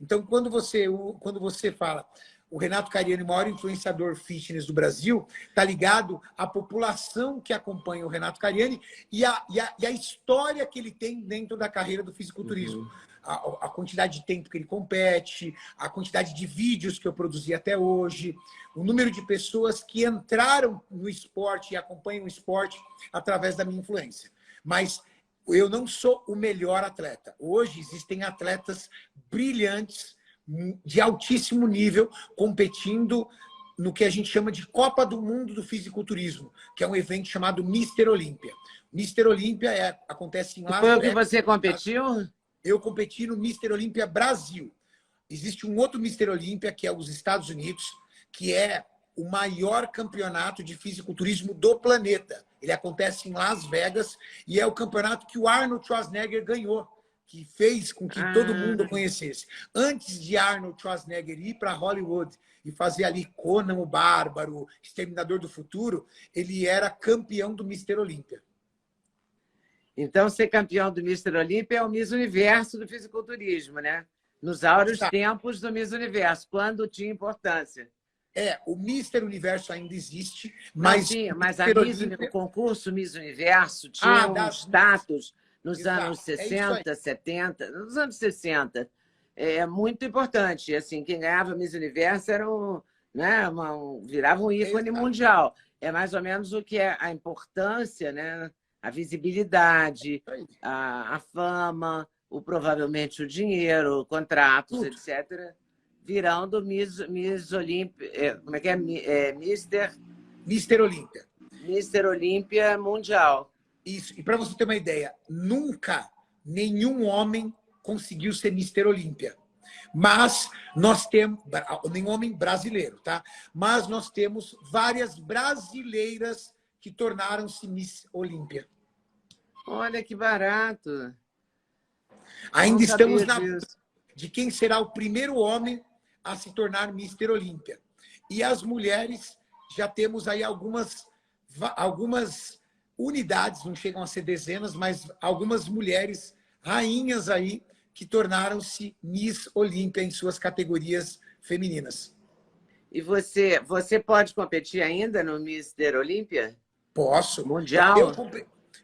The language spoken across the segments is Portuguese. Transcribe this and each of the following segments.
Então, quando você fala o Renato Cariani, o maior influenciador fitness do Brasil, está ligado à população que acompanha o Renato Cariani e a história que ele tem dentro da carreira do fisiculturismo. A quantidade de tempo que ele compete, a quantidade de vídeos que eu produzi até hoje, o número de pessoas que entraram no esporte e acompanham o esporte através da minha influência. Mas eu não sou o melhor atleta. Hoje existem atletas brilhantes, de altíssimo nível, competindo no que a gente chama de Copa do Mundo do Fisiculturismo, que é um evento chamado Mister Olímpia. Mister Olímpia acontece em Las Vegas. Foi o que você competiu? Eu competi no Mister Olímpia Brasil. Existe um outro Mister Olímpia, que é os Estados Unidos, que é o maior campeonato de fisiculturismo do planeta. Ele acontece em Las Vegas e é o campeonato que o Arnold Schwarzenegger ganhou, que fez com que todo mundo conhecesse. Antes de Arnold Schwarzenegger ir para Hollywood e fazer ali Conan o Bárbaro, Exterminador do Futuro, ele era campeão do Mister Olímpia. Então, ser campeão do Mister Olímpia é o Miss Universo do fisiculturismo, né? Nos áureos tempos do Miss Universo, quando tinha importância. O Mister Universo ainda existe, mas o concurso Miss Universo tinha um status nos anos 60, 70, nos anos 60. É muito importante. Assim, quem ganhava Miss Universo era virava um ícone mundial. É mais ou menos o que é a importância, né? A visibilidade, a fama, provavelmente o dinheiro, contratos, etc., virando Miss Olímpia. Como é que é? Mister Olímpia. Mister Olímpia Mundial. Isso. E para você ter uma ideia, nunca nenhum homem conseguiu ser Mister Olímpia. Mas nós temos, nenhum homem brasileiro, tá? Mas nós temos várias brasileiras que tornaram-se Miss Olímpia. Olha que barato. Ainda estamos na de quem será o primeiro homem a se tornar Mister Olímpia. E as mulheres, já temos aí algumas unidades, não chegam a ser dezenas, mas algumas mulheres rainhas aí que tornaram-se Miss Olímpia em suas categorias femininas. E você pode competir ainda no Mister Olímpia? Posso. Mundial?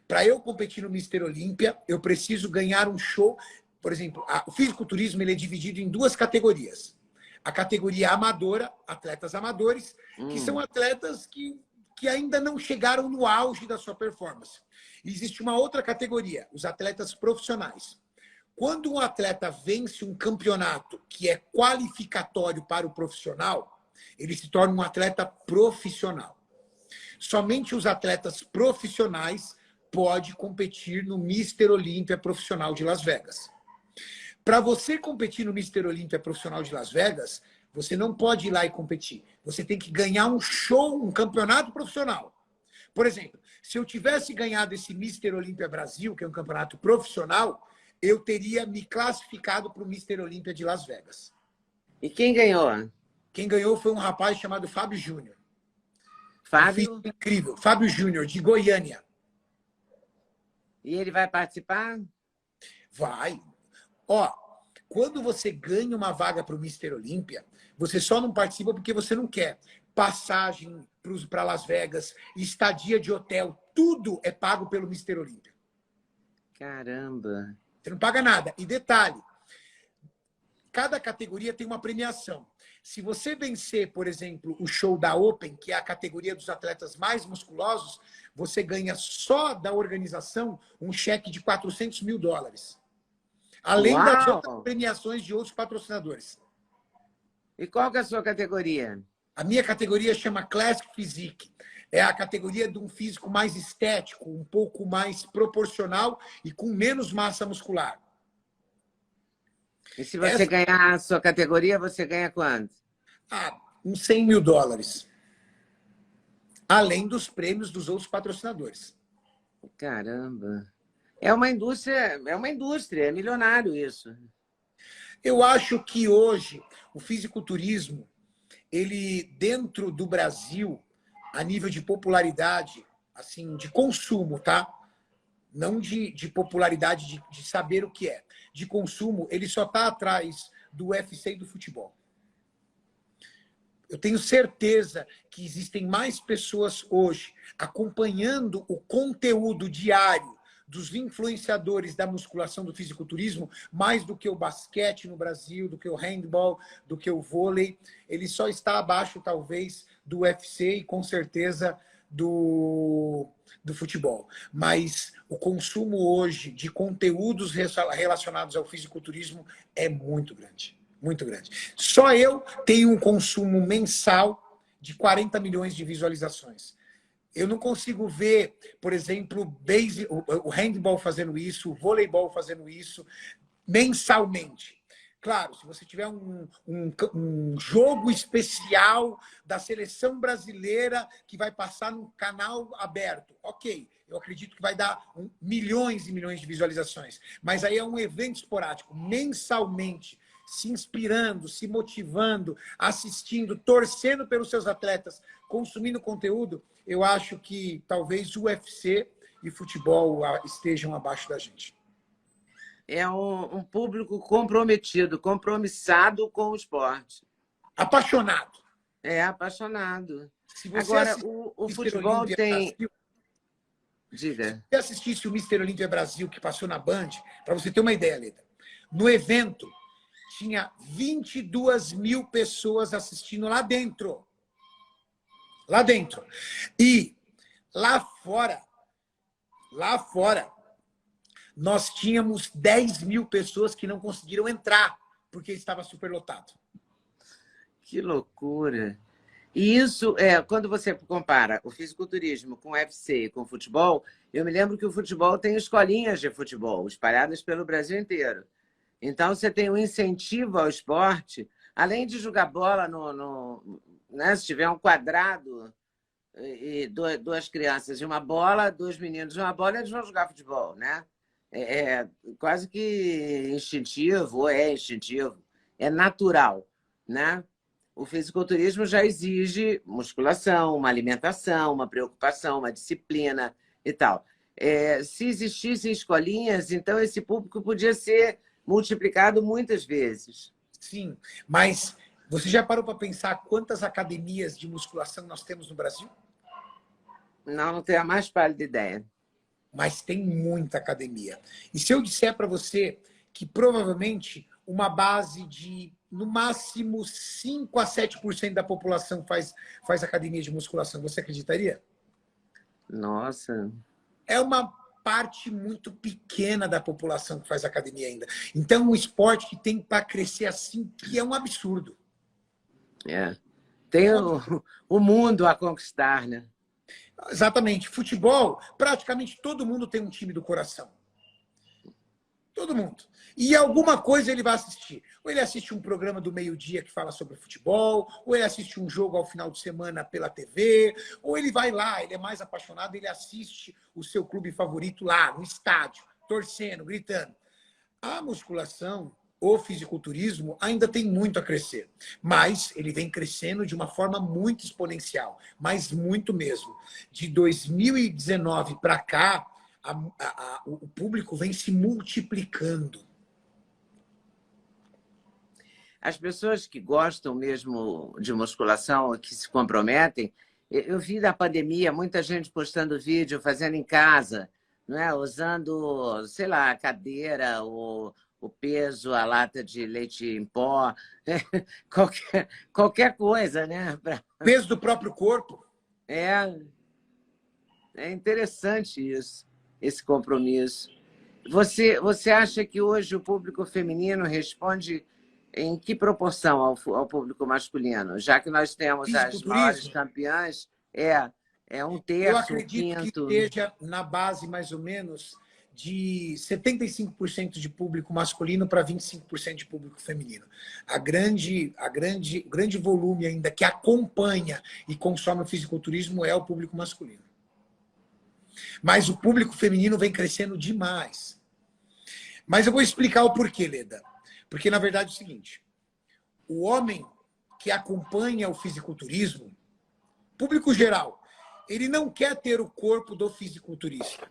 Para eu competir no Mister Olímpia, eu preciso ganhar um show. Por exemplo, o fisiculturismo ele é dividido em duas categorias. A categoria amadora, atletas amadores, que são atletas que ainda não chegaram no auge da sua performance. E existe uma outra categoria, os atletas profissionais. Quando um atleta vence um campeonato que é qualificatório para o profissional, ele se torna um atleta profissional. Somente os atletas profissionais podem competir no Mister Olímpia Profissional de Las Vegas. Para você competir no Mister Olímpia Profissional de Las Vegas, você não pode ir lá e competir. Você tem que ganhar um show, um campeonato profissional. Por exemplo, se eu tivesse ganhado esse Mister Olímpia Brasil, que é um campeonato profissional, eu teria me classificado para o Mister Olímpia de Las Vegas. E quem ganhou? Quem ganhou foi um rapaz chamado Fábio Júnior. Fábio? Incrível. Fábio Júnior, de Goiânia. E ele vai participar? Vai. Ó, quando você ganha uma vaga para o Mister Olímpia, você só não participa porque você não quer. Passagem para Las Vegas, estadia de hotel, tudo é pago pelo Mister Olímpia. Caramba! Você não paga nada. E detalhe, cada categoria tem uma premiação. Se você vencer, por exemplo, o show da Open, que é a categoria dos atletas mais musculosos, você ganha só da organização um cheque de $400 mil. Além das outras premiações de outros patrocinadores. E qual que é a sua categoria? A minha categoria chama Classic Physique. É a categoria de um físico mais estético, um pouco mais proporcional e com menos massa muscular. E se você ganhar a sua categoria, você ganha quanto? Uns $100 mil. Além dos prêmios dos outros patrocinadores. Caramba! É uma indústria, é milionário isso. Eu acho que hoje o fisiculturismo, ele dentro do Brasil, a nível de popularidade, assim, de consumo, tá? Não de popularidade de saber o que é. De consumo, ele só está atrás do UFC e do futebol. Eu tenho certeza que existem mais pessoas hoje acompanhando o conteúdo diário dos influenciadores da musculação, do fisiculturismo, mais do que o basquete no Brasil, do que o handball, do que o vôlei. Ele só está abaixo, talvez, do UFC e, com certeza, do futebol. Mas o consumo hoje de conteúdos relacionados ao fisiculturismo é muito grande. Muito grande. Só eu tenho um consumo mensal de 40 milhões de visualizações. Eu não consigo ver, por exemplo, o handball fazendo isso, o voleibol fazendo isso, mensalmente. Claro, se você tiver um jogo especial da seleção brasileira que vai passar num canal aberto, ok, eu acredito que vai dar milhões e milhões de visualizações. Mas aí é um evento esporádico, mensalmente, se inspirando, se motivando, assistindo, torcendo pelos seus atletas, consumindo conteúdo, eu acho que talvez o UFC e futebol estejam abaixo da gente. É um público comprometido, compromissado com o esporte. Apaixonado. É, apaixonado. Se você Agora, o futebol Olímpia tem... Brasil, diga. se você assistisse o Mr. Olímpia Brasil, que passou na Band, para você ter uma ideia, Leda, no evento, tinha 22 mil pessoas assistindo lá dentro. Lá dentro. E lá fora, nós tínhamos 10 mil pessoas que não conseguiram entrar, porque estava superlotado. Que loucura! E isso, quando você compara o fisiculturismo com o UFC e com o futebol, eu me lembro que o futebol tem escolinhas de futebol espalhadas pelo Brasil inteiro. Então, você tem um incentivo ao esporte, além de jogar bola né, se tiver um quadrado e duas crianças e uma bola, 2 meninos e uma bola, eles vão jogar futebol, né? É quase que instintivo, é instintivo, é natural, né? O fisiculturismo já exige musculação, uma alimentação, uma preocupação, uma disciplina e tal. Se existissem escolinhas, então esse público podia ser multiplicado muitas vezes. Sim, mas você já parou para pensar quantas academias de musculação nós temos no Brasil? Não tenho a mais pálida ideia. Mas tem muita academia. E se eu disser para você que provavelmente uma base de, no máximo, 5 a 7% da população faz academia de musculação, você acreditaria? Nossa! É uma parte muito pequena da população que faz academia ainda. Então, um esporte que tem para crescer assim, que é um absurdo. Tem o mundo a conquistar, né? Exatamente. Futebol, praticamente todo mundo tem um time do coração. Todo mundo. E alguma coisa ele vai assistir. Ou ele assiste um programa do meio-dia que fala sobre futebol, ou ele assiste um jogo ao final de semana pela TV, ou ele vai lá, ele é mais apaixonado, ele assiste o seu clube favorito lá, no estádio, torcendo, gritando. A musculação, o fisiculturismo, ainda tem muito a crescer. Mas ele vem crescendo de uma forma muito exponencial, mas muito mesmo. De 2019 para cá, o público vem se multiplicando. As pessoas que gostam mesmo de musculação, que se comprometem, eu vi na pandemia muita gente postando vídeo, fazendo em casa, não é? Usando, sei lá, a cadeira, o peso, a lata de leite em pó, qualquer coisa, né? Peso do próprio corpo. É interessante isso, esse compromisso. Você acha que hoje o público feminino responde em que proporção ao público masculino? Já que nós temos as maiores campeãs, é um terço, eu acredito um quinto. que esteja na base, mais ou menos, de 75% de público masculino para 25% de público feminino. O grande volume ainda que acompanha e consome o fisiculturismo é o público masculino. Mas o público feminino vem crescendo demais. Mas eu vou explicar o porquê, Leda. Porque, na verdade, é o seguinte, o homem que acompanha o fisiculturismo, público geral, ele não quer ter o corpo do fisiculturista.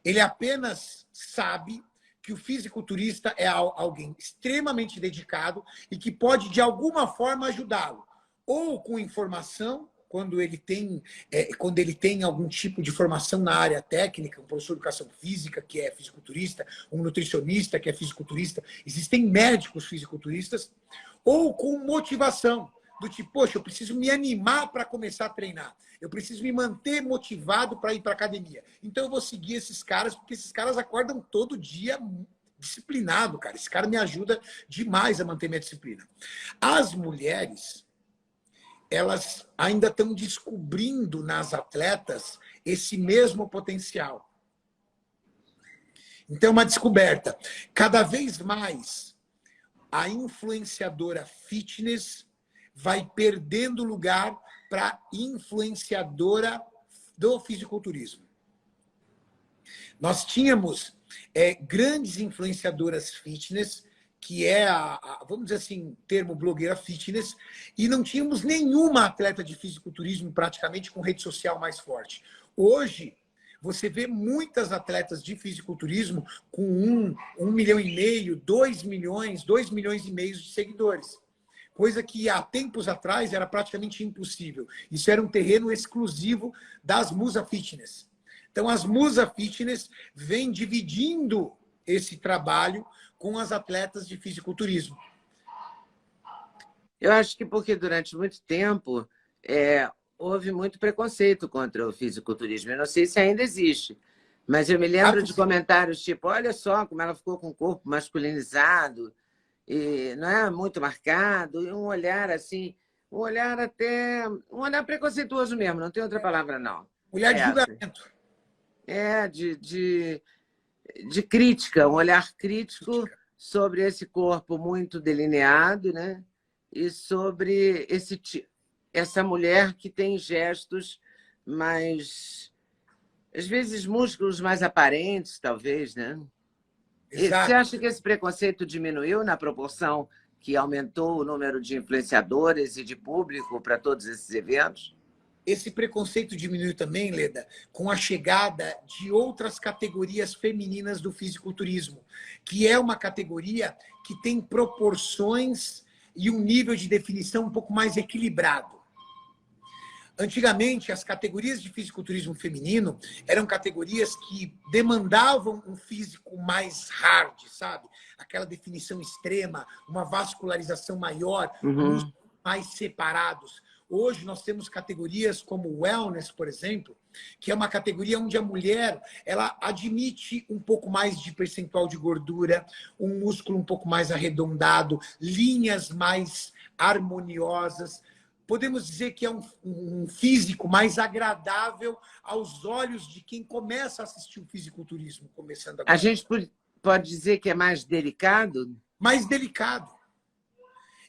Ele apenas sabe que o fisiculturista é alguém extremamente dedicado e que pode, de alguma forma, ajudá-lo. Ou com informação, quando ele tem algum tipo de formação na área técnica, um professor de educação física, que é fisiculturista, um nutricionista, que é fisiculturista. Existem médicos fisiculturistas. Ou com motivação, do tipo, poxa, eu preciso me animar para começar a treinar. Eu preciso me manter motivado para ir para a academia. Então eu vou seguir esses caras, porque esses caras acordam todo dia disciplinado, cara. Esse cara me ajuda demais a manter minha disciplina. As mulheres, elas ainda estão descobrindo nas atletas esse mesmo potencial. Então, é uma descoberta. Cada vez mais, a influenciadora fitness vai perdendo lugar para a influenciadora do fisiculturismo. Nós tínhamos grandes influenciadoras fitness, que é vamos dizer assim, termo blogueira fitness, e não tínhamos nenhuma atleta de fisiculturismo praticamente com rede social mais forte. Hoje, você vê muitas atletas de fisiculturismo com 1,5 milhão, 2 milhões, 2,5 milhões de seguidores. Coisa que há tempos atrás era praticamente impossível. Isso era um terreno exclusivo das Musa Fitness. Então, as Musa Fitness vêm dividindo esse trabalho com as atletas de fisiculturismo. Eu acho que porque durante muito tempo houve muito preconceito contra o fisiculturismo. Eu não sei se ainda existe, mas eu me lembro de comentários tipo, olha só como ela ficou com o corpo masculinizado, e não é muito marcado, e um olhar assim, um olhar preconceituoso mesmo, não tem outra palavra não. Olhar de julgamento. De crítica, um olhar crítico sobre esse corpo muito delineado, né? E sobre essa mulher que tem gestos mais, às vezes, músculos mais aparentes, talvez, né? Exato. Você acha que esse preconceito diminuiu na proporção que aumentou o número de influenciadores e de público para todos esses eventos? Esse preconceito diminuiu também, Leda, com a chegada de outras categorias femininas do fisiculturismo, que é uma categoria que tem proporções e um nível de definição um pouco mais equilibrado. Antigamente, as categorias de fisiculturismo feminino eram categorias que demandavam um físico mais hard, sabe? Aquela definição extrema, uma vascularização maior, músculos mais separados. Hoje nós temos categorias como wellness, por exemplo, que é uma categoria onde a mulher ela admite um pouco mais de percentual de gordura, um músculo um pouco mais arredondado, linhas mais harmoniosas. Podemos dizer que é um físico mais agradável aos olhos de quem começa a assistir o fisiculturismo, começando agora. A gente pode dizer que é mais delicado? Mais delicado.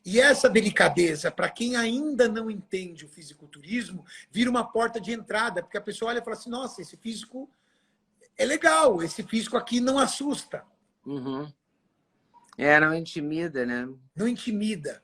E essa delicadeza, para quem ainda não entende o fisiculturismo, vira uma porta de entrada, porque a pessoa olha e fala assim, nossa, esse físico é legal, esse físico aqui não assusta. Não intimida, né? Não intimida.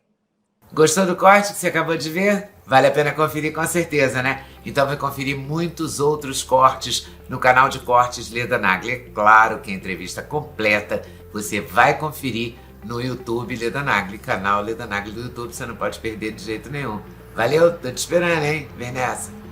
Gostou do corte que você acabou de ver? Vale a pena conferir com certeza, né? Então vai conferir muitos outros cortes no canal de cortes Leda Nagli. É claro que a entrevista completa você vai conferir no YouTube Leda Nagli, canal Leda Nagli do YouTube, você não pode perder de jeito nenhum. Valeu, tô te esperando, hein? Vem nessa!